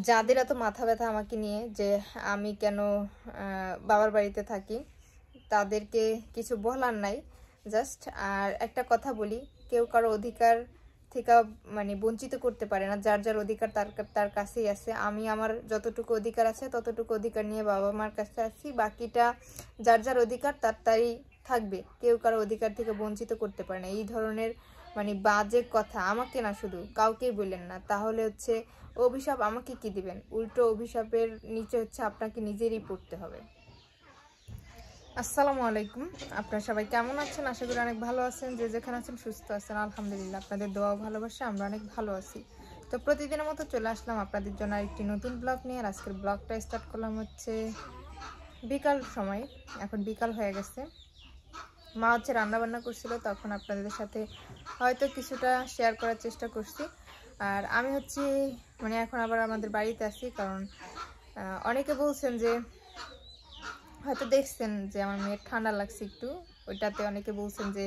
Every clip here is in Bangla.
যাদের এত মাথা ব্যথা আমাকে নিয়ে যে আমি কেন বাবার বাড়িতে থাকি, তাদেরকে কিছু বলার নাই। জাস্ট আর একটা কথা বলি, কেউ কারো অধিকার থেকে মানে বঞ্চিত করতে পারে না। যার যার অধিকার তার তার কাছেই আছে। আমি আমার যতটুকু অধিকার আছে ততটুকু অধিকার নিয়ে বাবা মার কাছে আছি। বাকিটা যার যার অধিকার তার তারই থাকবে। কেউ কারো অধিকার থেকে বঞ্চিত করতে পারে না। এই ধরনের মানে বাজে কথা আমাকে না, শুধু কাউকেই বললেন না, তাহলে হচ্ছে অভিশাপ আমাকে কি দিবেন? উল্টো অভিশাপের নিচে হচ্ছে আপনাকে নিজেরই পড়তে হবে। আসসালামু আলাইকুম, আপনারা সবাই কেমন আছেন? আশা করি অনেক ভালো আছেন। যে যেখানে আছেন সুস্থ আছেন, আলহামদুলিল্লাহ। আপনাদের দোয়া ও ভালোবাসা আমরা অনেক ভালো আছি। তো প্রতিদিনের মতো চলে আসলাম আপনাদের জন্য আরেকটি নতুন ব্লগ নিয়ে। আর আজকের ব্লগটা স্টার্ট করলাম হচ্ছে বিকাল সময়। এখন বিকাল হয়ে গেছে। মা হচ্ছে রান্নাবান্না করছিল, তখন আপনাদের সাথে হয়তো কিছুটা শেয়ার করার চেষ্টা করছি। আর আমি হচ্ছে মানে এখন আবার আমাদের বাড়িতে আছি, কারণ অনেকে বলছেন যে, হয়তো দেখছেন যে আমার মেয়ের ঠান্ডা লাগছে একটু, ওইটাতে অনেকে বলছেন যে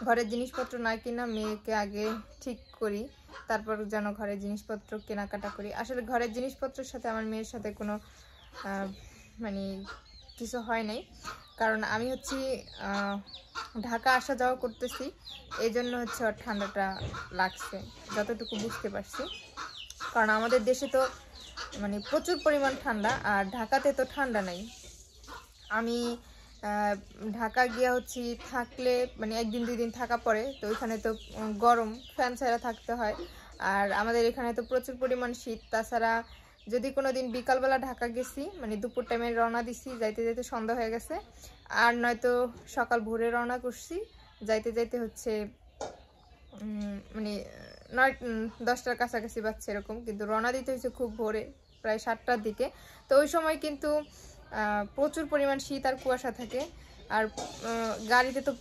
ঘরের জিনিসপত্র না কিনা মেয়েকে আগে ঠিক করি, তারপর যেন ঘরের জিনিসপত্র কেনাকাটা করি। আসলে ঘরের জিনিসপত্রের সাথে আমার মেয়ের সাথে কোনো মানে কিছু হয় নাই, কারণ আমি হচ্ছে ঢাকা আসা যাওয়া করতেছি, এই জন্য হচ্ছে ওর ঠান্ডাটা লাগছে যতটুকু বুঝতে পারছি। কারণ আমাদের দেশে তো মানে প্রচুর পরিমাণ ঠান্ডা, আর ঢাকাতে তো ঠান্ডা নাই। আমি ঢাকা গিয়া হচ্ছে থাকলে মানে একদিন দুই দিন থাকা পরে, তো ওইখানে তো গরম, ফ্যান ছাড়া থাকতে হয়। আর আমাদের এখানে তো প্রচুর পরিমাণ শীত। তাছাড়া যদি কোনো দিন বিকালবেলা ঢাকা গেছি, মানে দুপুর টাইমে রওনা দিছি, যাইতে যাইতে সন্ধ্যা হয়ে গেছে, আর নয়তো সকাল ভোরে রওনা করছি, যাইতে যাইতে হচ্ছে মানে 9-10টার কাছাকাছি বাজছে এরকম। কিন্তু রওনা দিতে হয়েছে খুব ভোরে, প্রায় 7টার দিকে। তো ওই সময় কিন্তু প্রচুর পরিমাণ শীত আর কুয়াশা থাকে। আর গাড়িতে তো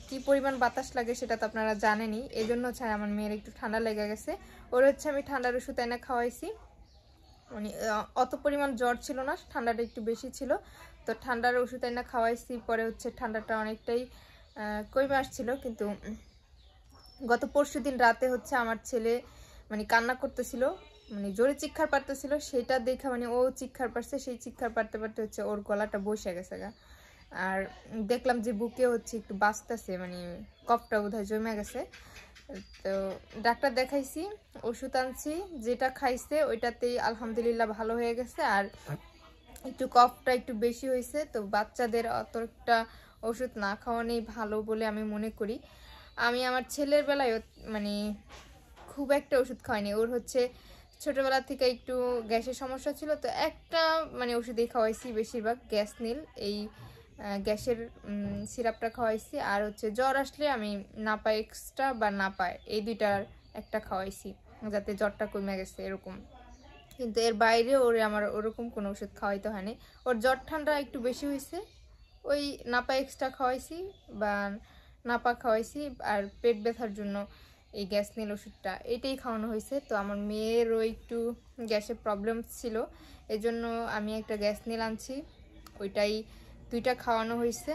কি পরিমাণ বাতাস লাগে সেটা তো আপনারা জানেনই। এই জন্য হচ্ছে আমার মেয়ের একটু ঠান্ডা লেগে গেছে। ওর হচ্ছে আমি ঠান্ডার ওষুধ এনে খাওয়াইছি। মানে অত পরিমাণ জ্বর ছিল না, ঠান্ডাটা একটু বেশি ছিল। তো ঠান্ডার ওষুধ এনে খাওয়াইছি, পরে হচ্ছে ঠান্ডাটা অনেকটাই কমে আসছিল। কিন্তু গত পরশুদিন রাতে হচ্ছে আমার ছেলে মানে কান্না করতেছিল, মানে জোরে চিৎকার পারতেছিল। সেটা দেখে মানে ও চিৎকার পারছে, সেই চিৎকার পারতে পারতে হচ্ছে ওর গলাটা বসে গেছে গা। আর দেখলাম যে বুকে হচ্ছে একটু বাজতেছে, মানে কফটা বোধহয় জমে গেছে। তো ডাক্তার দেখাইছি, ওষুধ আনছি, যেটা খাইছে ওইটাতেই আলহামদুলিল্লাহ ভালো হয়ে গেছে। আর একটু কফটা একটু বেশি হয়েছে, তো বাচ্চাদের অতটা ওষুধ না খাওয়ানোই ভালো বলে আমি মনে করি। আমি আমার ছেলের বেলায় মানে খুব একটা ওষুধ খাওয়াইনি। ওর হচ্ছে ছোটোবেলা থেকে একটু গ্যাসের সমস্যা ছিল, তো একটা মানে ওষুধই খাওয়াইছি, বেশিরভাগ গ্যাস নীল, এই গ্যাসের সিরাপটা খাওয়াইছি। আর হচ্ছে জ্বর আসলে আমি নাপা এক্সট্রা বা নাপায় এই দুইটার একটা খাওয়াইছি, যাতে জ্বরটা কমে গেছে এরকম। কিন্তু এর বাইরে ওরে আমার ওরকম কোনো ওষুধ খাওয়াইতে হয়নি। ওর জ্বর ঠান্ডা একটু বেশি হয়েছে, ওই নাপা এক্সট্রা খাওয়াইছি বা নাপা খাওয়াইছি। আর পেট ব্যথার জন্য এই গ্যাস নীল ওষুধটা, এটাই খাওয়ানো হয়েছে। তো আমার মেয়েরও একটু গ্যাসের প্রবলেম ছিল, এজন্য আমি একটা গ্যাস নীল আনছি, ওইটাই দুইটা খাওয়ানো হয়েছে।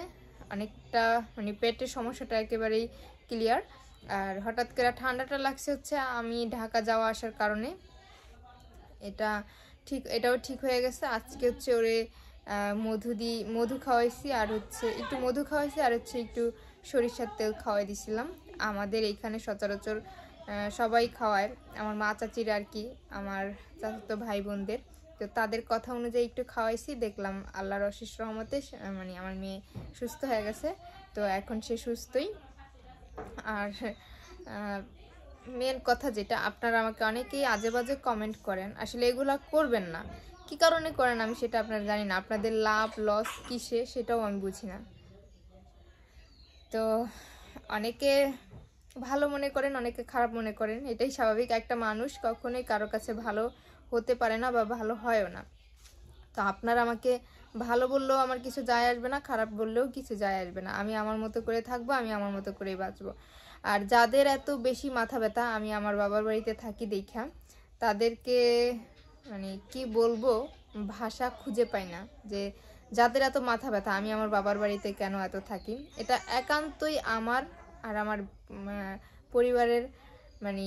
অনেকটা মানে পেটের সমস্যাটা একেবারেই ক্লিয়ার। আর হঠাৎ করে ঠান্ডাটা লাগছে হচ্ছে আমি ঢাকা যাওয়া আসার কারণে, এটাও ঠিক হয়ে গেছে। আজকে হচ্ছে ওরে মধু খাওয়াইছি, আর হচ্ছে একটু মধু খাওয়াইছি, আর হচ্ছে একটু সরিষার তেল খাওয়াই দিছিলাম। আমাদের এইখানে সচরাচর সবাই খাওয়ায়, আমার মা চাচির আর কি, আমার চাচাতো ভাই বোনদের। তো তাদের কথা অনুযায়ী একটু খাওয়াইছি, দেখলাম আল্লাহর অশেষ রহমতে মানে আমার মেয়ে সুস্থ হয়ে গেছে। তো এখন সে সুস্থই। আর মেন কথা যেটা, আপনারা আমাকে অনেকেই আজে বাজে কমেন্ট করেন, আসলে এগুলা করবেন না। কি কারণে করেন আমি সেটা আপনারা জানি না, আপনাদের লাভ লস কিসে সেটাও আমি বুঝি না। তো অনেকে ভালো মনে করেন, অনেকে খারাপ মনে করেন, এটাই স্বাভাবিক। একটা মানুষ কখনোই কারো কাছে ভালো হতে পারে না বা ভালো হয়ও না। তো আপনারা আমাকে ভালো বললেও আমার কিছু যায় আসবে না, খারাপ বললেও কিছু যায় আসবে না। আমি আমার মতো করে থাকবো, আমি আমার মতো করেই বাঁচবো। আর যাদের এত বেশি মাথা ব্যথা, আমি আমার বাবার বাড়িতে থাকি দেখা, তাদেরকে মানে কি বলবো, ভাষা খুঁজে পাই না। যে যাদের এত মাথা ব্যথা আমি আমার বাবার বাড়িতে কেন এত থাকি, এটা একান্তই আমার আর আমার পরিবারের মানে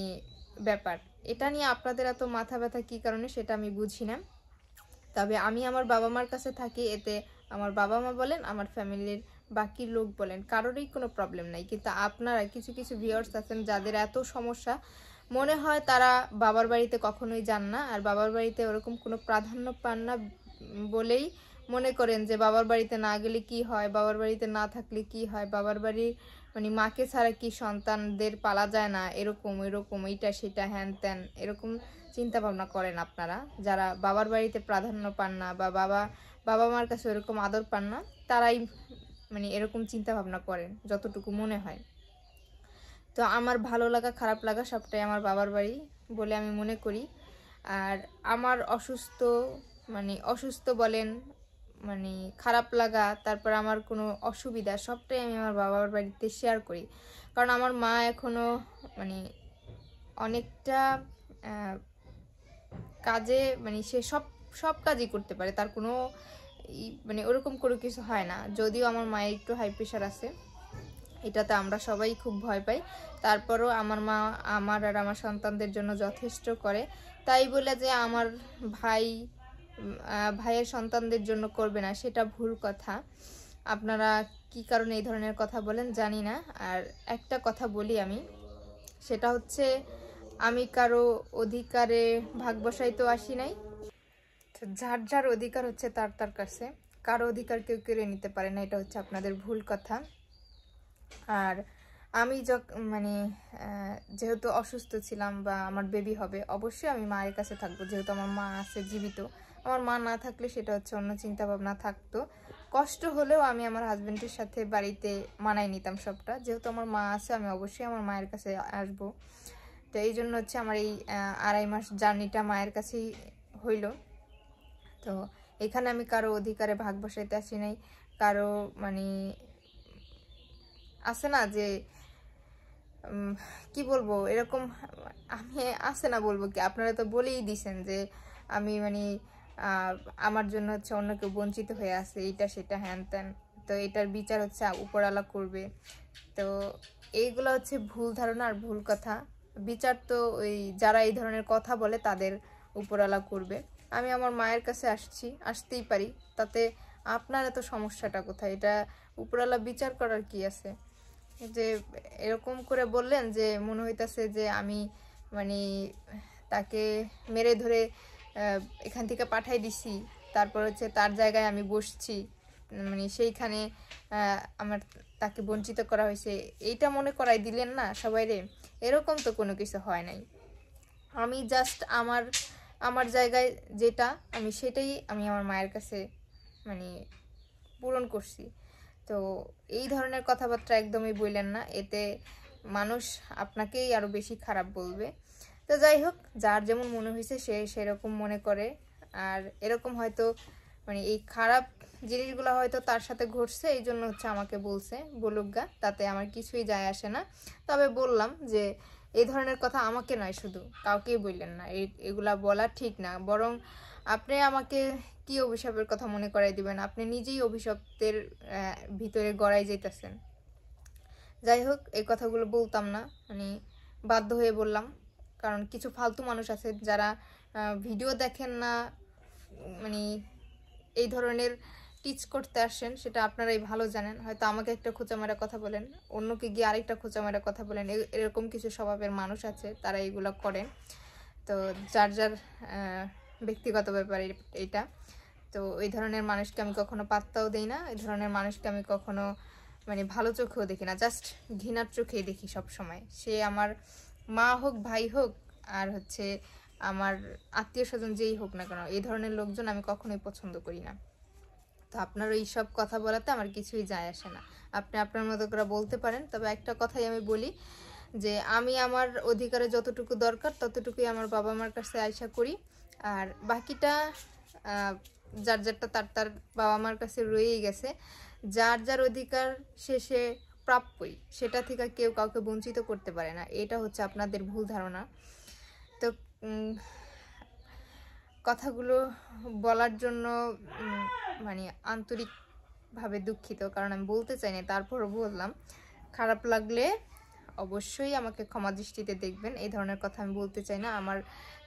ব্যাপার। এটা নিয়ে আপনাদের এত মাথা ব্যথা কী কারণে সেটা আমি বুঝি না। তবে আমি আমার বাবা মার কাছে থাকি, এতে আমার বাবা মা বলেন, আমার ফ্যামিলির বাকি লোক বলেন, কারোরই কোনো প্রবলেম নাই। কিন্তু আপনারা কিছু কিছু ভিউয়ার্স আছেন যাদের এত সমস্যা, মনে হয় তারা বাবার বাড়িতে কখনোই যান না, আর বাবার বাড়িতে ওরকম কোনো প্রাধান্য পান না বলেই মনে করেন যে বাবার বাড়িতে না গেলে কি হয়, বাবার বাড়িতে না থাকলে কি হয়, বাবার বাড়ির মানে মাকে ছাড়া কি সন্তানদের পালা যায় না, এরকম এরকম এইটা সেটা হ্যান ত্যান এরকম চিন্তা ভাবনা করেন আপনারা। যারা বাবার বাড়িতে প্রাধান্য পান না বা বাবা মার কাছে এরকম আদর পান না, তারাই মানে এরকম চিন্তা ভাবনা করেন যতটুকু মনে হয়। তো আমার ভালো লাগা খারাপ লাগা সবটাই আমার বাবার বাড়ি বলে আমি মনে করি। আর আমার অসুস্থ বলেন, মানে খারাপ লাগা, তারপর আমার কোনো অসুবিধা, সবটাই আমি আমার বাবার বাড়িতে শেয়ার করি। কারণ আমার মা এখনও মানে অনেকটা কাজে, মানে সে সব সব কাজই করতে পারে, তার কোনো মানে ওরকম কোনো কিছু হয় না। যদিও আমার মায়ের একটু হাই প্রেশার আছে, এটাতে আমরা সবাই খুব ভয় পাই, তারপরও আমার মা আমার আর আমার সন্তানদের জন্য যথেষ্ট করে। তাই বলে যে আমার ভাইয়ের সন্তানদের জন্য করবে না, সেটা ভুল কথা। আপনারা কি কারণে এই ধরনের কথা বলেন জানি না। আর একটা কথা বলি আমি, সেটা হচ্ছে আমি কারো অধিকারে ভাগ বসাইতেও আসি নাই। তো যার যার অধিকার হচ্ছে তার তার কাছে, কারো অধিকার কেউ কেড়ে নিতে পারে না, এটা হচ্ছে আপনাদের ভুল কথা। আর আমি মানে যেহেতু অসুস্থ ছিলাম বা আমার বেবি হবে, অবশ্যই আমি মায়ের কাছে থাকবো, যেহেতু আমার মা আছে জীবিত। আমার মা না থাকলে সেটা হচ্ছে অন্য চিন্তা ভাবনা থাকতো, কষ্ট হলেও আমি আমার হাজবেন্ডের সাথে বাড়িতে মানায় নিতাম সবটা। যেহেতু আমার মা আছে, আমি অবশ্যই আমার মায়ের কাছে আসবো। তো এই জন্য হচ্ছে আমার এই 2.5 মাস জার্নিটা মায়ের কাছেই হইল। তো এখানে আমি কারো অধিকারে ভাগ বসাইতে আসি নাই। কারো মানে আছে না যে কি বলবো, এরকম আমি আছে না বলবো কি, আপনারা তো বলেই দিছেন যে আমি মানে আমার জন্য হচ্ছে অন্য কেউ বঞ্চিত হয়ে আছে, এইটা সেটা হ্যান ত্যান। তো এটার বিচার হচ্ছে উপরওয়ালা করবে। তো এইগুলো হচ্ছে ভুল ধারণা আর ভুল কথা। বিচার তো ওই যারা এই ধরনের কথা বলে তাদের উপরওয়ালা করবে। আমি আমার মায়ের কাছে আসতেই পারি, তাতে আপনার এত সমস্যাটা কোথায়? এটা উপরওয়ালা বিচার করার কি আছে? যে এরকম করে বললেন যে মনে হইতাছে যে আমি মানে তাকে মেরে ধরে এখান থেকে পাঠাই দিছি, তারপর হচ্ছে তার জায়গায় আমি বসছি, মানে সেইখানে আমার তাকে বঞ্চিত করা হয়েছে, এইটা মনে করাই দিলেন না সবাইরে। এরকম তো কোনো কিছু হয় নাই। আমি জাস্ট আমার জায়গায় যেটা আমি সেটাই আমি আমার মায়ের কাছে মানে পূরণ করছি। তো এই ধরনের কথাবার্তা একদমই বললেন না, এতে মানুষ আপনাকেই আরও বেশি খারাপ বলবে। তো যাই হোক, যার যেমন মনে হয়েছে সে সেরকম মনে করে। আর এরকম হয়তো মানে এই খারাপ জিনিসগুলো হয়তো তার সাথে ঘটছে, এই জন্য হচ্ছে আমাকে বলছে, বলুক গা, তাতে আমার কিছুই যায় আসে না। তবে বললাম যে এই ধরনের কথা আমাকে নয়, শুধু কাউকেই বললেন না, এগুলা বলা ঠিক না। বরং আপনি আমাকে কি অভিশাপের কথা মনে করাই দিবেন? আপনি নিজেই অভিশপ্তের ভিতরে গড়াই যেতেছেন। যাই হোক, এই কথাগুলো বলতাম না, মানে বাধ্য হয়ে বললাম। কারণ কিছু ফালতু মানুষ আছে যারা ভিডিও দেখেন না, মানে এই ধরনের টিচ করতে আসেন, সেটা আপনারাই ভালো জানেন। হয়তো আমাকে একটা খোঁচা মারা কথা বলেন, অন্যকে গিয়ে আরেকটা খোঁচা মারা কথা বলেন, এরকম কিছু স্বভাবের মানুষ আছে, তারা এইগুলো করেন। তো যার যার ব্যক্তিগত ব্যাপার এটা। তো এই ধরনের মানুষকে আমি কখনো পাত্তাও দেই না, এই ধরনের মানুষকে আমি কখনো মানে ভালো চোখেও দেখি না, জাস্ট ঘৃণার চোখেই দেখি সব সময়। সে আমার মা হোক, ভাই হোক, আর হচ্ছে আমার আত্মীয় স্বজন যেই হোক না কেন, এই ধরনের লোকজন আমি কখনোই পছন্দ করি না। তো আপনার এই সব কথা বলাতে আমার কিছুই যায় আসে না, আপনি আপনার মতো করে বলতে পারেন। তবে একটা কথাই আমি বলি যে আমি আমার অধিকারে যতটুকু দরকার ততটুকুই আমার বাবা মার কাছে আশা করি। আর বাকিটা যার যারটা তার তার বাবা মার কাছে রয়েই গেছে। যার যার অধিকার সে প্রাপ্যই, সেটা থেকে কেউ কাউকে বঞ্চিত করতে পারে না, এটা হচ্ছে আপনাদের ভুল ধারণা। তো কথাগুলো বলার জন্য মানে আন্তরিকভাবে দুঃখিত, কারণ আমি বলতে চাই না, তারপরও বললাম। খারাপ লাগলে অবশ্যই আমাকে ক্ষমা দৃষ্টিতে দেখবেন। এই ধরনের কথা আমি বলতে চাই না। আমার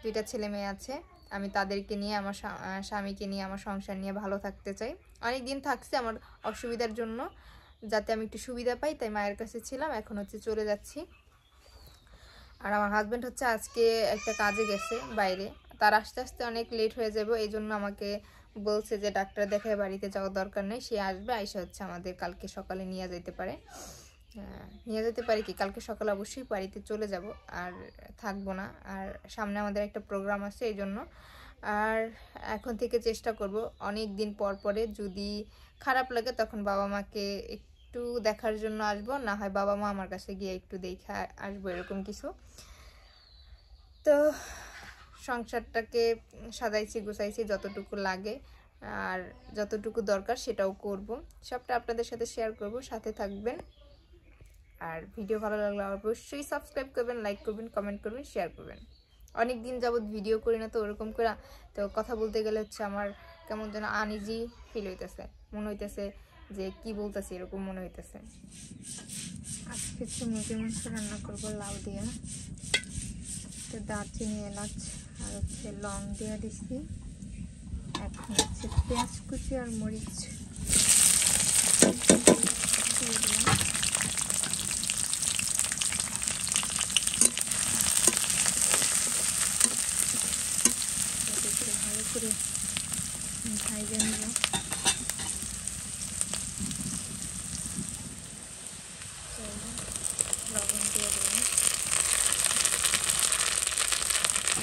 2টা ছেলে মেয়ে আছে, আমি তাদেরকে নিয়ে, আমার স্বামীকে নিয়ে, আমার সংসার নিয়ে ভালো থাকতে চাই। অনেক দিন থাকছি আমার অসুবিধার জন্য, যাতে আমি একটু সুবিধা পাই, তাই মায়ের কাছে ছিলাম। এখন হচ্ছে চলে যাচ্ছি। আর আমার হাজব্যান্ড হচ্ছে আজকে একটা কাজে গেছে বাইরে, তার আস্তে আস্তে অনেক লেট হয়ে যাবে, এই জন্য আমাকে বলছে যে ডাক্তার দেখায় বাড়িতে যাওয়ার দরকার নেই, সে আসবে, আইসা হচ্ছে আমাদের কালকে সকালে নিয়ে যেতে পারে। কি কালকে সকালে অবশ্যই বাড়িতে চলে যাব, আর থাকবো না। আর সামনে আমাদের একটা প্রোগ্রাম আছে, এই জন্য। আর এখন থেকে চেষ্টা করব অনেক দিন পর পরে, যদি খারাপ লাগে তখন বাবা মাকে একটু দেখার জন্য আসবো, না হয় বাবা মা আমার কাছে গিয়ে একটু দেখে আসবো, এরকম কিছু। তো সংসারটাকে সাজাইছি গুছাইছি যতটুকু লাগে, আর যতটুকু দরকার সেটাও করব, সবটা আপনাদের সাথে শেয়ার করব, সাথে থাকবেন। আর ভিডিও ভালো লাগলে অবশ্যই সাবস্ক্রাইব করবেন, লাইক করবেন, কমেন্ট করবেন, শেয়ার করবেন। অনেক দিন যাবত ভিডিও করি না, তো ওরকম করে তো কথা বলতে গেলে হচ্ছে আমার কেমন যেন আনইজি ফিল হইতেছে, মনে হইতেছে যে কি বলতেছি, এরকম মনে হইতেছে। আজকে হচ্ছে মুরগির মাংস রান্না করবো লাউ দিয়ে। তো দারচিনি, এলাচ আর হচ্ছে লং দিয়ে দিচ্ছি। এখন হচ্ছে পেঁয়াজ কুচি আর মরিচ দিয়ে দিলাম। ভালো করে ভাইজে নেব। লবণ দিয়ে দেবো,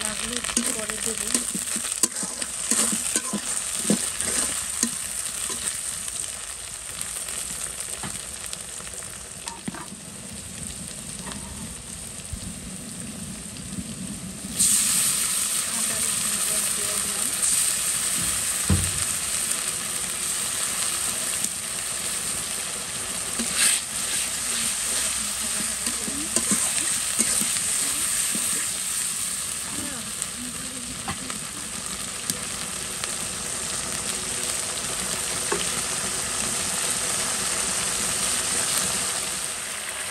লাগলে একটু পরে দেবো।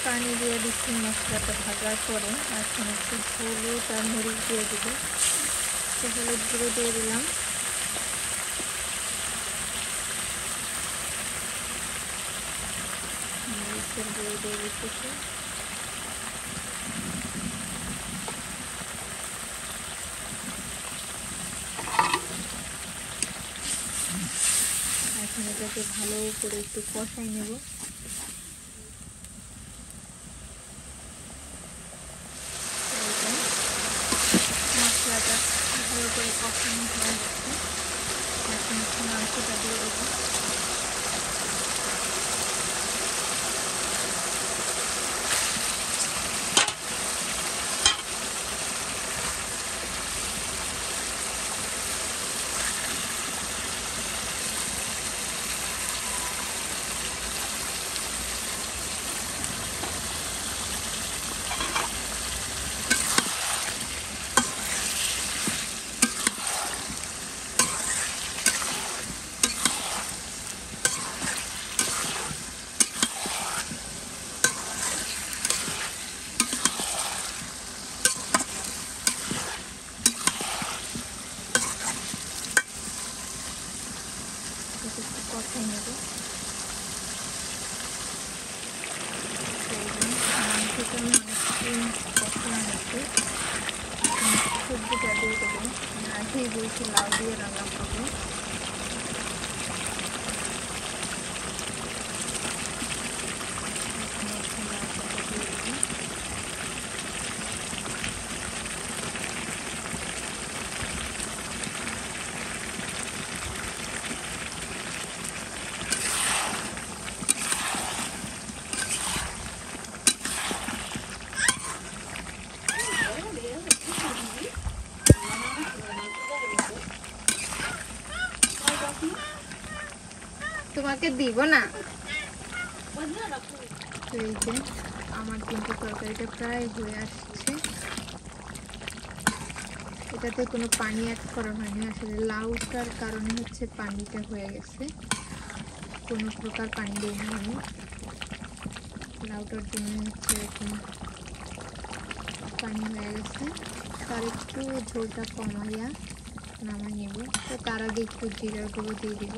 পানি দিয়ে দিচ্ছি মশলাটা ভাজার পরে। এখন একটু হলুদ আর মরিচ দিয়ে দিব। হলুদ গুঁড়ো দিয়ে দিলাম, মরিচের গুঁড়ো দিয়ে দিচ্ছি। এখন এটাকে ভালো করে একটু কষাই নেব। মশলাটা ভালো করে কষানো হয়ে গেছে, এখন একটু মাংসটা দিয়ে দেবো। কষাই নেব। মাংসটা আমি অনেকক্ষণ কষানো হচ্ছে। সবজিটা দিয়ে দেবো, আগেই বলছি লাউ দিয়ে রান্না করবো। তোমাকে দিব না। এই যে আমার কিন্তু তরকারিটা প্রায় হয়ে আসছে। এটাতে কোনো পানি অ্যাড করা হয়নি, আসলে লাউটার কারণে হচ্ছে পানিটা হয়ে গেছে, কোনো প্রকার পানি দিইনি আমি। লাউটার জন্য হচ্ছে এরকম পানি হয়ে গেছে। তার একটু ঝোলটা কমাইয়া নামাই নেব। তো তার আগে একটু জিরার গুঁড়ো দিয়ে দিব।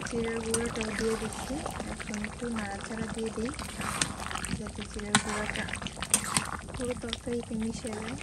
জিরার গুঁড়োটাও দিয়ে দিচ্ছি। এখন একটু নাড়াচাড়া দিয়ে দিই যাতে জিরার গুঁড়োটা পুরো তরকারিতে মিশে যায়।